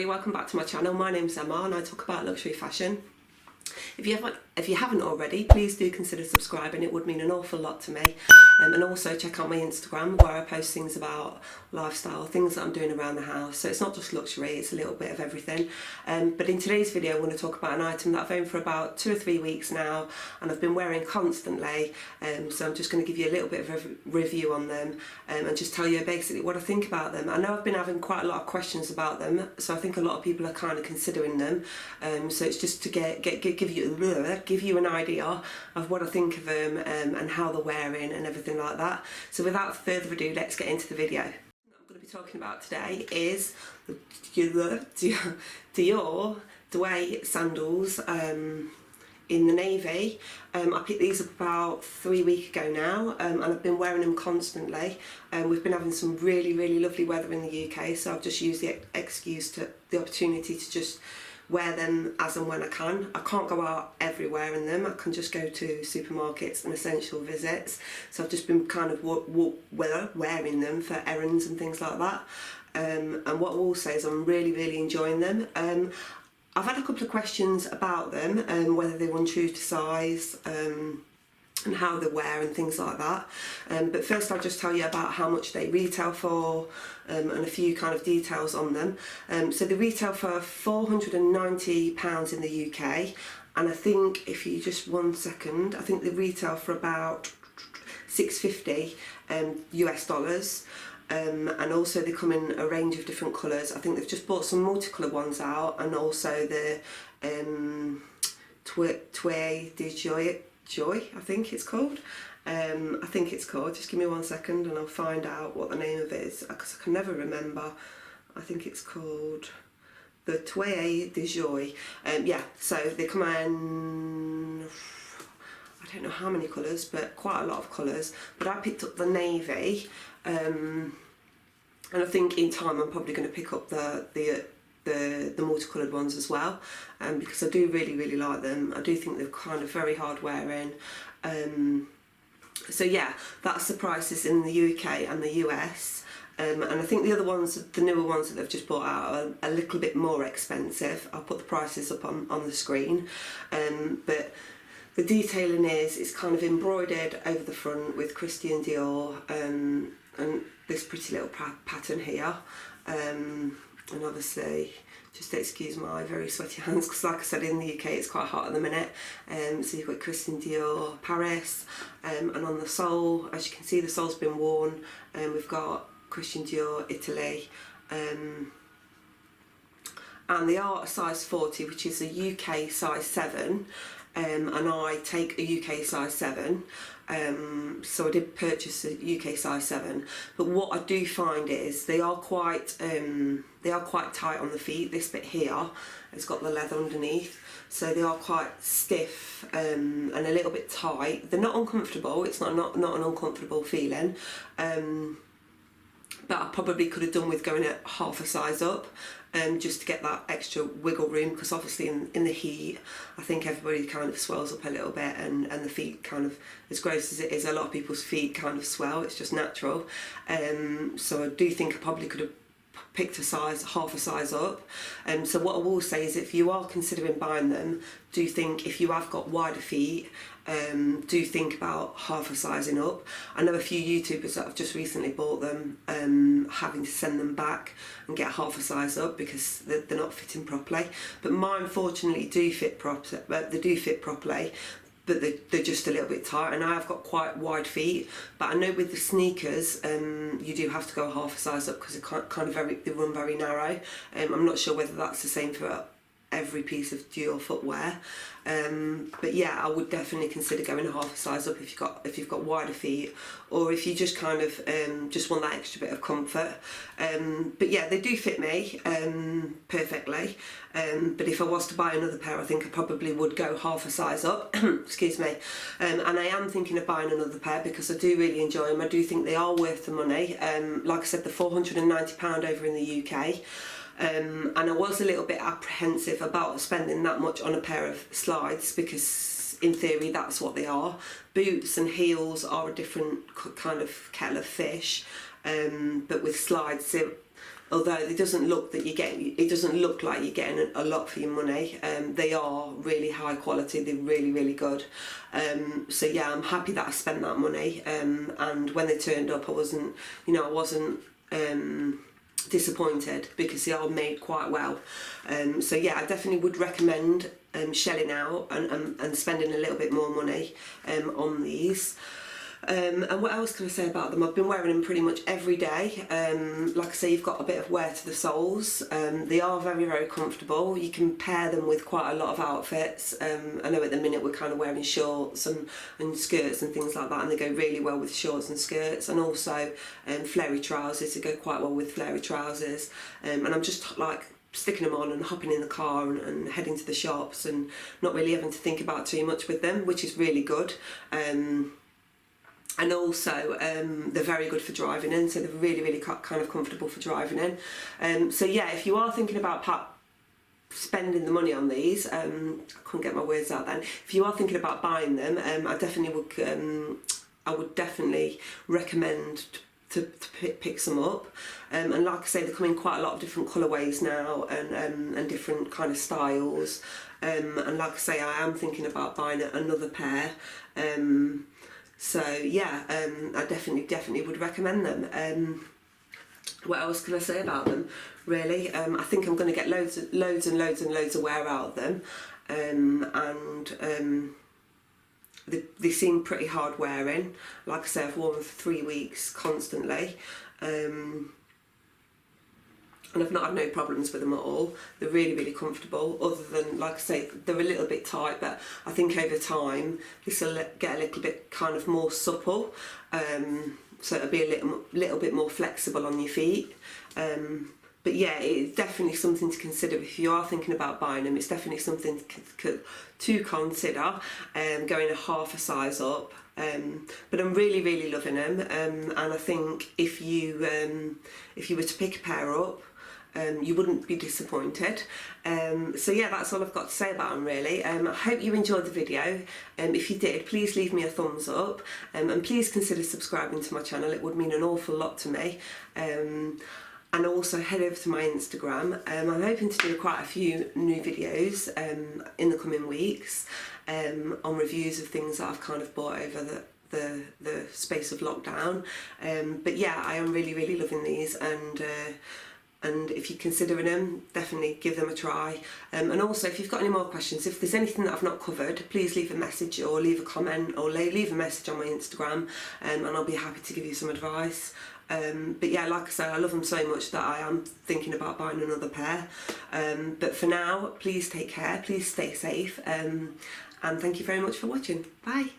everybody, welcome back to my channel. My name's Emma and I talk about luxury fashion. If you haven't already, please do consider subscribing. It would mean an awful lot to me. And also check out my Instagram where I post things about lifestyle, things that I'm doing around the house. So it's not just luxury, it's a little bit of everything. But in today's video I want to talk about an item that I've owned for about 2 or 3 weeks now and I've been wearing constantly. So I'm just going to give you a little bit of a review on them and just tell you basically what I think about them. I know I've been having quite a lot of questions about them, so I think a lot of people are kind of considering them. So it's just to give you an idea of what I think of them and how they're wearing and everything like that. So without further ado, let's get into the video. What I'm going to be talking about today is the Dior Dway sandals in the navy. I picked these up about 3 weeks ago now and I've been wearing them constantly. We've been having some really lovely weather in the UK, so I've just used the opportunity to just wear them as and when I can. I can't go out everywhere in them. I can just go to supermarkets and essential visits. So I've just been kind of wearing them for errands and things like that. And what I will say is I'm really enjoying them. I've had a couple of questions about them, whether they run true to size, and how they wear and things like that. But first I'll just tell you about how much they retail for and a few kind of details on them. So they retail for £490 in the UK, and I think, if you just 1 second, I think they retail for about $650 US dollars. And also they come in a range of different colours. I think they've just bought some multicoloured ones out, and also the Dway Joy, I think it's called. Just give me 1 second and I'll find out what the name of it is, because I can never remember. I think it's called the Dway Joy. Yeah, so they come in, I don't know how many colours, but quite a lot of colours. But I picked up the navy, and I think in time I'm probably going to pick up the multicoloured ones as well, because I do really like them. I do think they're kind of very hard wearing. So yeah, that's the prices in the UK and the US. And I think the other ones, the newer ones that they've just brought out, are a little bit more expensive. I'll put the prices up on the screen. But the detailing is kind of embroidered over the front with Christian Dior and this pretty little pattern here. And obviously, just excuse my very sweaty hands, because like I said, in the UK it's quite hot at the minute. So you've got Christian Dior Paris, and on the sole, as you can see, the sole's been worn. We've got Christian Dior Italy, and they are a size 40, which is a UK size 7. And I take a UK size 7, so I did purchase a UK size 7. But what I do find is they are quite tight on the feet. This bit here has got the leather underneath, so they are quite stiff and a little bit tight. They're not uncomfortable. It's not an uncomfortable feeling. But I probably could have done with going at half a size up, just to get that extra wiggle room, because obviously in the heat I think everybody kind of swells up a little bit, and the feet kind of, as gross as it is, a lot of people's feet kind of swell, it's just natural. So I do think I probably could have picked half a size up. So what I will say is, if you are considering buying them, do think, if you have got wider feet, do think about half a sizing up. I know a few YouTubers that have just recently bought them, having to send them back and get half a size up because they're not fitting properly. But mine fortunately do fit properly. They do fit properly, but they're just a little bit tight, and I have got quite wide feet. But I know with the sneakers, you do have to go half a size up, because they run very narrow. I'm not sure whether that's the same for every piece of Dior footwear, but yeah, I would definitely consider going a half a size up if you've got wider feet, or if you just kind of just want that extra bit of comfort. But yeah, they do fit me perfectly. But if I was to buy another pair, I think I probably would go half a size up. Excuse me. And I am thinking of buying another pair, because I do really enjoy them. I do think they are worth the money. Like I said, they're £490 over in the UK. And I was a little bit apprehensive about spending that much on a pair of slides, because in theory that's what they are. Boots and heels are a different kind of kettle of fish, but with slides although it doesn't look like you're getting a lot for your money. They are really high quality. They're really, really good. So yeah, I'm happy that I spent that money. And when they turned up, I wasn't disappointed, because they are made quite well. So yeah, I definitely would recommend shelling out and spending a little bit more money on these. And what else can I say about them? I've been wearing them pretty much every day. Like I say, you've got a bit of wear to the soles. They are very, very comfortable. You can pair them with quite a lot of outfits. I know at the minute we're kind of wearing shorts and skirts and things like that, and they go really well with shorts and skirts, and also flary trousers. They go quite well with flary trousers. And I'm just like sticking them on and hopping in the car and heading to the shops, and not really having to think about too much with them, which is really good. And also they're very good for driving in, so they're really, really kind of comfortable for driving in. So yeah, if you are thinking about spending the money on these, I couldn't get my words out then. If you are thinking about buying them, I would definitely recommend to pick some up. And like I say, they come in quite a lot of different colourways now, and different kind of styles. And like I say, I am thinking about buying another pair. So yeah, I definitely would recommend them. What else can I say about them? Really, I think I'm going to get loads of wear out of them, and they seem pretty hard wearing. Like I say, I've worn them for 3 weeks constantly. And I've not had no problems with them at all. They're really, really comfortable, other than, like I say, they're a little bit tight, but I think over time this will get a little bit kind of more supple, so it'll be a little bit more flexible on your feet. But yeah, it's definitely something to consider if you are thinking about buying them. It's definitely something to consider, going a half a size up. But I'm really, really loving them, and I think if you were to pick a pair up, you wouldn't be disappointed. So yeah, that's all I've got to say about them, really. I hope you enjoyed the video. If you did, please leave me a thumbs up, and please consider subscribing to my channel. It would mean an awful lot to me. And also head over to my Instagram. I'm hoping to do quite a few new videos in the coming weeks, on reviews of things that I've kind of bought over the space of lockdown. But yeah, I am really, really loving these, and if you're considering them, definitely give them a try. And also, if you've got any more questions, if there's anything that I've not covered, please leave a message or leave a comment or leave a message on my Instagram, and I'll be happy to give you some advice. But yeah, like I say, I love them so much that I am thinking about buying another pair. But for now, please take care, please stay safe, and thank you very much for watching. Bye.